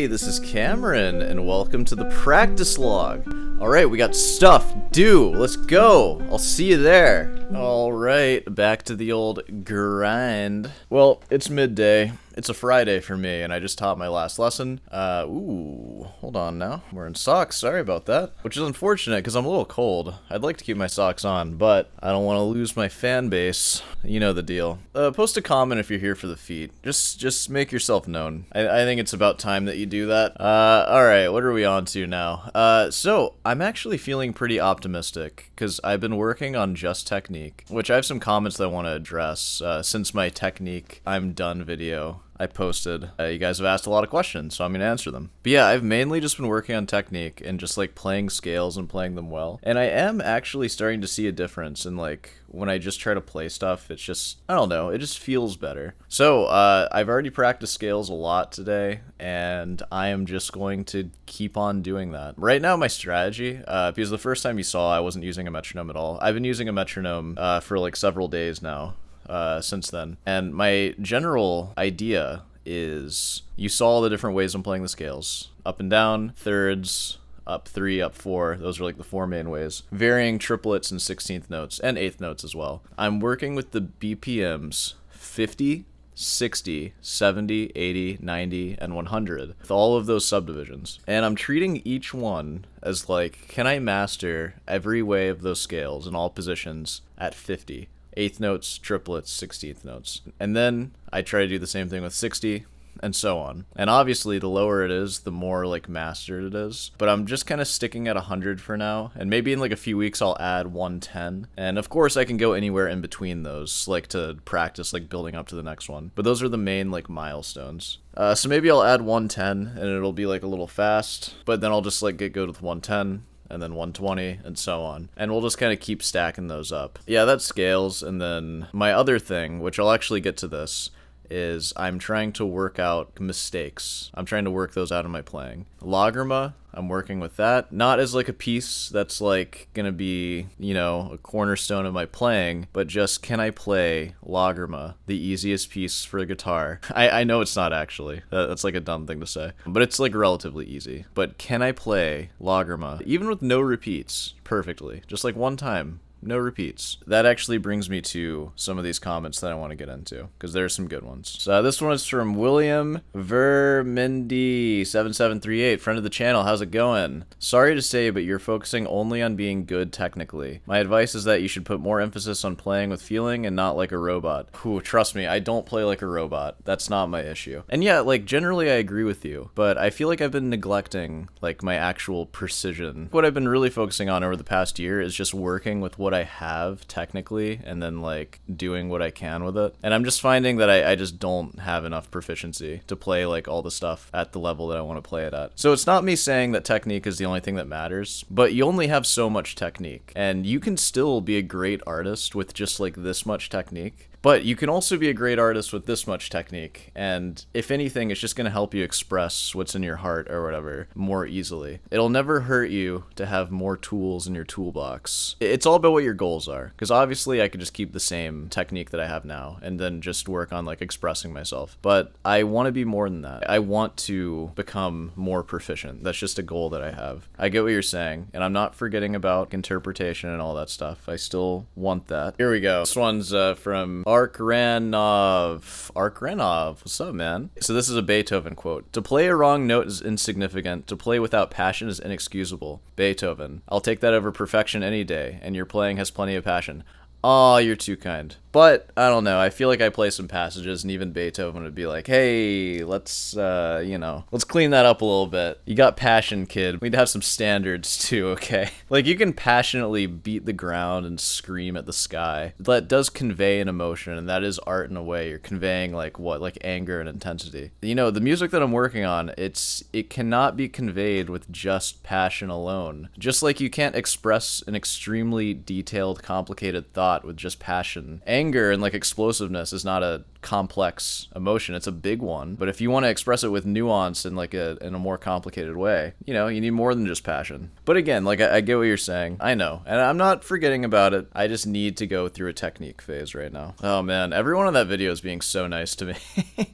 Hey, this is Cameron, and welcome to the practice log. Alright, we got stuff due. Let's go. I'll see you there. Alright, back to the old grind. Well, it's midday. It's a Friday for me, and I just taught my last lesson. Ooh, hold on now. I'm wearing socks, sorry about that. Which is unfortunate, because I'm a little cold. I'd like to keep my socks on, but I don't want to lose my fan base. You know the deal. Post a comment if you're here for the feet. Just make yourself known. I think it's about time that you do that. Alright, what are we on to now? So, I'm actually feeling pretty optimistic, because I've been working on just technique, which I have some comments that I want to address, since my technique I'm done video I posted. You guys have asked a lot of questions, so I'm going to answer them. But yeah, I've mainly just been working on technique and just like playing scales and playing them well. And I am actually starting to see a difference in like when I just try to play stuff, it's just, I don't know, it just feels better. So I've already practiced scales a lot today, and I am just going to keep on doing that. Right now my strategy, because the first time you saw I wasn't using a metronome at all, I've been using a metronome for like several days now. Since then. And my general idea is you saw all the different ways I'm playing the scales. Up and down, thirds, up 3, up 4. Those are like the 4 main ways. Varying triplets and 16th notes, and 8th notes as well. I'm working with the BPMs 50, 60, 70, 80, 90, and 100 with all of those subdivisions. And I'm treating each one as like, can I master every way of those scales in all positions at 50? 8th notes, triplets, 16th notes. And then I try to do the same thing with 60 and so on. And obviously the lower it is, the more like mastered it is. But I'm just kind of sticking at 100 for now. And maybe in like a few weeks I'll add 110. And of course I can go anywhere in between those, like to practice like building up to the next one. But those are the main like milestones. So maybe I'll add 110 and it'll be like a little fast. But then I'll just like get good with 110. And then 120, and so on. And we'll just kind of keep stacking those up. Yeah, that's scales, and then my other thing, which I'll actually get to this, is I'm trying to work out mistakes. I'm trying to work those out in my playing. Logma, I'm working with that. Not as like a piece that's like gonna be, you know, a cornerstone of my playing, but just can I play Logma, the easiest piece for the guitar? I know it's not actually. That's like a dumb thing to say, but it's like relatively easy. But can I play Logma, even with no repeats, perfectly? Just like one time. No repeats. That actually brings me to some of these comments that I want to get into, because there's some good ones. So this one is from William Vermindy7738, friend of the channel. How's it going? Sorry to say, but you're focusing only on being good technically. My advice is that you should put more emphasis on playing with feeling and not like a robot. Whew, trust me, I don't play like a robot. That's not my issue. And yeah, like generally I agree with you, but I feel like I've been neglecting like my actual precision. What I've been really focusing on over the past year is just working with what I have technically and then like doing what I can with it. And I'm just finding that I just don't have enough proficiency to play like all the stuff at the level that I want to play it at. So it's not me saying that technique is the only thing that matters, but you only have so much technique, and you can still be a great artist with just like this much technique. But you can also be a great artist with this much technique, and if anything, it's just going to help you express what's in your heart or whatever more easily. It'll never hurt you to have more tools in your toolbox. It's all about what your goals are, because obviously I could just keep the same technique that I have now and then just work on like expressing myself. But I want to be more than that. I want to become more proficient. That's just a goal that I have. I get what you're saying, and I'm not forgetting about interpretation and all that stuff. I still want that. Here we go. This one's from Arkranov, what's up, man? So this is a Beethoven quote. To play a wrong note is insignificant. To play without passion is inexcusable. Beethoven. I'll take that over perfection any day, and your playing has plenty of passion. Aw, you're too kind. But, I don't know, I feel like I play some passages, and even Beethoven would be like, hey, let's, let's clean that up a little bit. You got passion, kid. We'd have some standards, too, okay? Like, you can passionately beat the ground and scream at the sky. That does convey an emotion, and that is art in a way. You're conveying, like, what? Like, anger and intensity. You know, the music that I'm working on, it cannot be conveyed with just passion alone. Just like you can't express an extremely detailed, complicated thought with just passion. Anger and like explosiveness is not a complex emotion. It's a big one, but if you want to express it with nuance in like in a more complicated way, you know, you need more than just passion. But again, like I get what you're saying. I know, and I'm not forgetting about it. I just need to go through a technique phase right now. Oh man, everyone on that video is being so nice to me.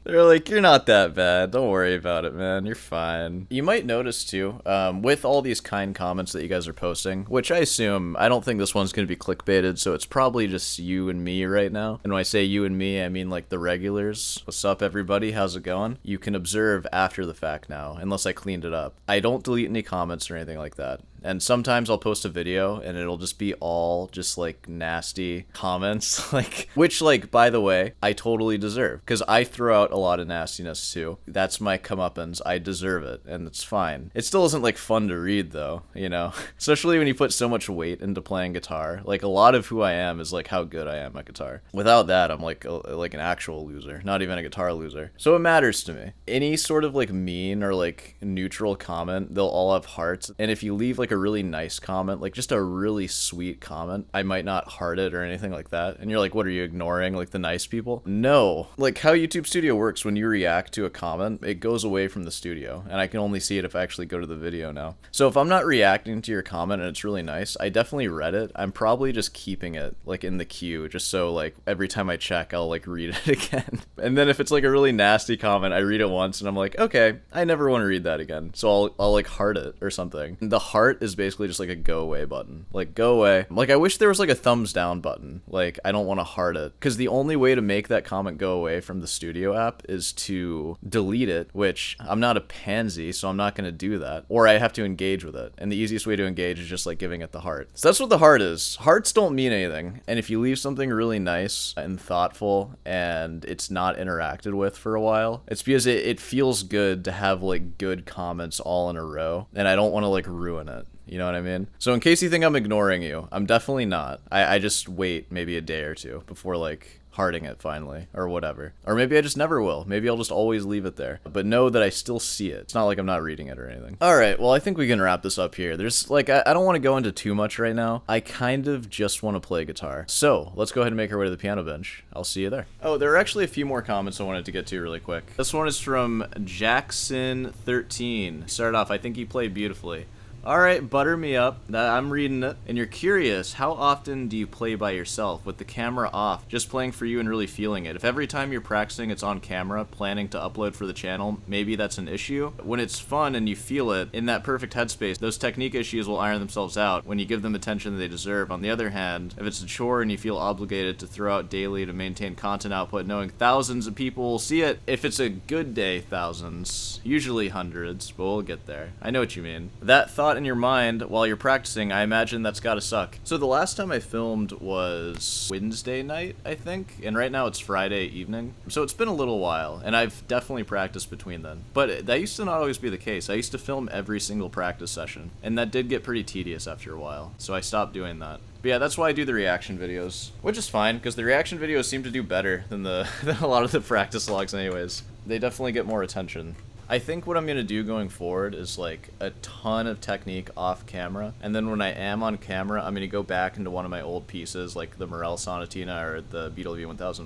They're like, you're not that bad. Don't worry about it, man. You're fine. You might notice too, with all these kind comments that you guys are posting, which I assume, I don't think this one's going to be clickbaited, so it's probably just you and me right now. And when I say you and me, I mean like the regulars. What's up, everybody? How's it going? You can observe after the fact now, unless I cleaned it up. I don't delete any comments or anything like that. And sometimes I'll post a video and it'll just be all just like nasty comments, like, which like, by the way, I totally deserve, because I throw out a lot of nastiness too. That's my comeuppance. I deserve it, and it's fine. It still isn't like fun to read though, you know, especially when you put so much weight into playing guitar. Like a lot of who I am is like how good I am at guitar. Without that, I'm like an actual loser, not even a guitar loser. So it matters to me. Any sort of like mean or like neutral comment, they'll all have hearts. And if you leave like a really nice comment, like just a really sweet comment, I might not heart it or anything like that. And you're like, what are you ignoring, like the nice people? No, like how YouTube Studio works, when you react to a comment, it goes away from the studio, and I can only see it if I actually go to the video now. So if I'm not reacting to your comment and it's really nice, I definitely read it. I'm probably just keeping it like in the queue, just so like every time I check, I'll like read it again. And then if it's like a really nasty comment, I read it once and I'm like, okay, I never want to read that again. So I'll like heart it or something. The heart is basically just like a go away button. Like, go away. Like, I wish there was like a thumbs down button. Like, I don't want to heart it, because the only way to make that comment go away from the studio app is to delete it, which I'm not a pansy, so I'm not going to do that. Or I have to engage with it. And the easiest way to engage is just like giving it the heart. So that's what the heart is. Hearts don't mean anything. And if you leave something really nice and thoughtful and it's not interacted with for a while, it's because it feels good to have like good comments all in a row. And I don't want to like ruin it. You know what I mean? So in case you think I'm ignoring you, I'm definitely not. I just wait maybe a day or two before like hearting it finally, or whatever. Or maybe I just never will. Maybe I'll just always leave it there. But know that I still see it. It's not like I'm not reading it or anything. Alright, well I think we can wrap this up here. There's like, I don't want to go into too much right now. I kind of just want to play guitar. So let's go ahead and make our way to the piano bench. I'll see you there. Oh, there are actually a few more comments I wanted to get to really quick. This one is from Jackson13. Started off, I think he played beautifully. Alright, butter me up. I'm reading it. And you're curious, how often do you play by yourself with the camera off, just playing for you and really feeling it? If every time you're practicing it's on camera, planning to upload for the channel, maybe that's an issue. When it's fun and you feel it, in that perfect headspace, those technique issues will iron themselves out when you give them attention that they deserve. On the other hand, if it's a chore and you feel obligated to throw out daily to maintain content output, knowing thousands of people will see it, if it's a good day, thousands, usually hundreds, but we'll get there. I know what you mean. That thought in your mind while you're practicing, I imagine that's gotta suck. So the last time I filmed was Wednesday night, I think, and right now it's Friday evening. So it's been a little while, and I've definitely practiced between then. But that used to not always be the case. I used to film every single practice session, and that did get pretty tedious after a while, so I stopped doing that. But yeah, that's why I do the reaction videos, which is fine, because the reaction videos seem to do better than than a lot of the practice logs anyways. They definitely get more attention. I think what I'm going to do going forward is like a ton of technique off camera, and then when I am on camera, I'm going to go back into one of my old pieces like the Morel Sonatina or the Villa-Lobos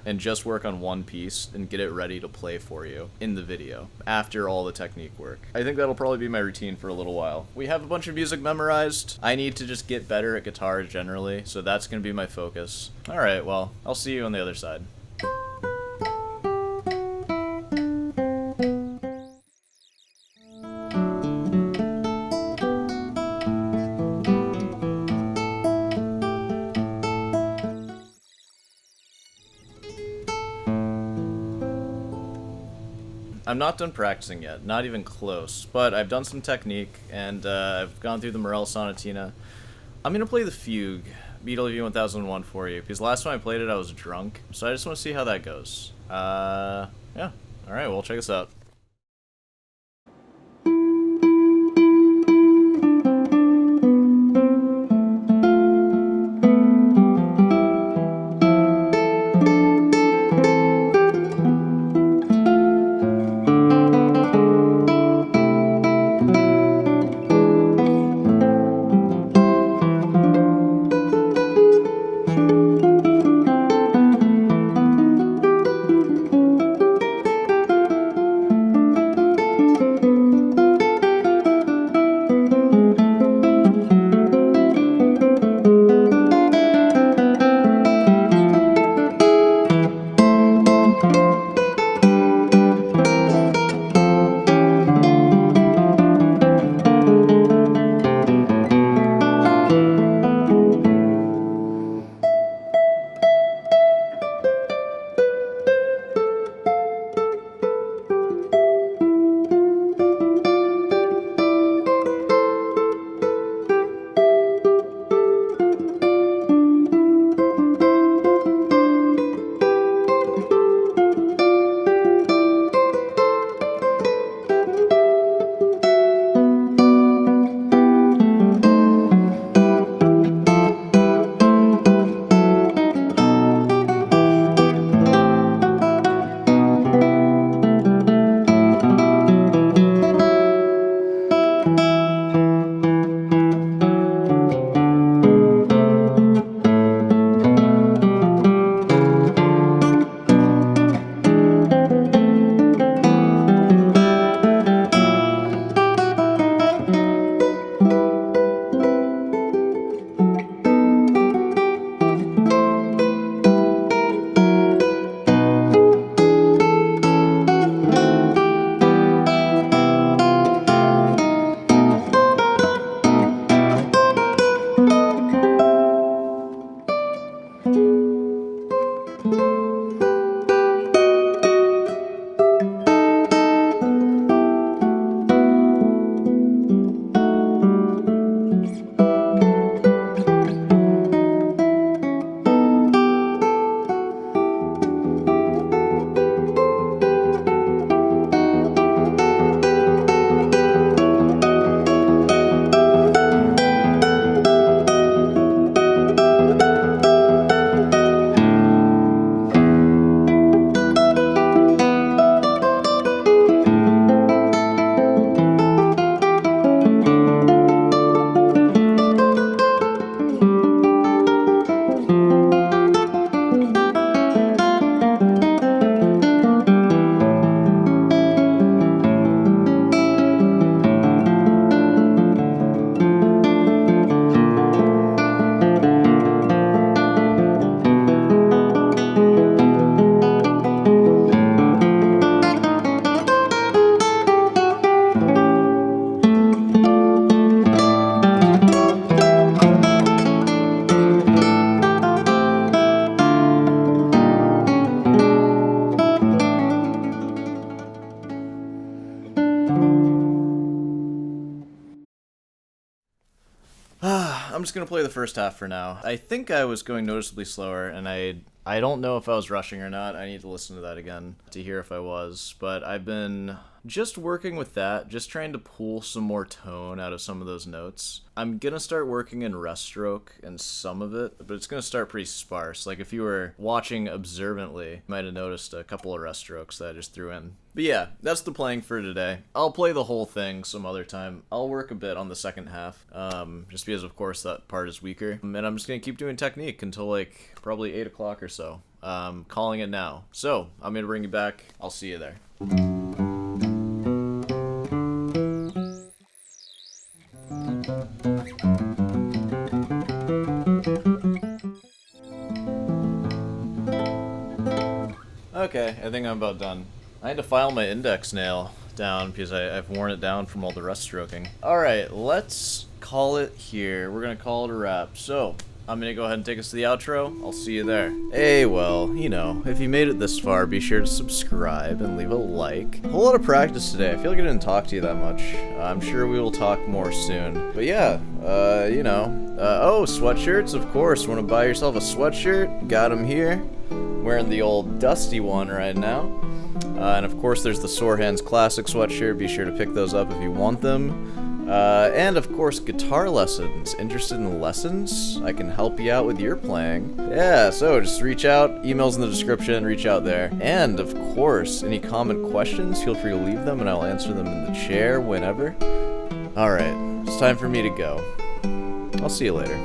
and just work on one piece and get it ready to play for you in the video after all the technique work. I think that'll probably be my routine for a little while. We have a bunch of music memorized. I need to just get better at guitar generally, so that's going to be my focus. Alright, well, I'll see you on the other side. I'm not done practicing yet, not even close, but I've done some technique, and I've gone through the Morel Sonatina. I'm going to play the Fugue, Villa-Lobos for you, because last time I played it I was drunk, so I just want to see how that goes. Yeah, alright, well check this out. I'm just gonna play the first half for now. I think I was going noticeably slower, and I don't know if I was rushing or not. I need to listen to that again to hear if I was, but I've been just working with that, just trying to pull some more tone out of some of those notes. I'm gonna start working in rest stroke and some of it, but it's gonna start pretty sparse. Like if you were watching observantly, you might have noticed a couple of rest strokes that I just threw in. But yeah, that's the playing for today. I'll play the whole thing some other time. I'll work a bit on the second half, just because of course that part is weaker. And I'm just gonna keep doing technique until like probably 8 o'clock or so. Calling it now. So I'm gonna bring you back. I'll see you there. Okay, I think I'm about done. I had to file my index nail down because I've worn it down from all the rest stroking. Alright, let's call it here. We're gonna call it a wrap. So, I'm gonna go ahead and take us to the outro. I'll see you there. Hey, well, you know, if you made it this far, be sure to subscribe and leave a like. A whole lot of practice today. I feel like I didn't talk to you that much. I'm sure we will talk more soon. But yeah, you know. Oh, sweatshirts, of course. Want to buy yourself a sweatshirt? Got them here. Wearing the old dusty one right now. And of course there's the Sore Hands Classic sweatshirt. Be sure to pick those up if you want them. And of course guitar lessons. Interested in lessons? I can help you out with your playing. Yeah, so just reach out. Email's in the description. Reach out there. And of course, any comment questions, feel free to leave them and I'll answer them in the chair whenever. Alright, it's time for me to go. I'll see you later.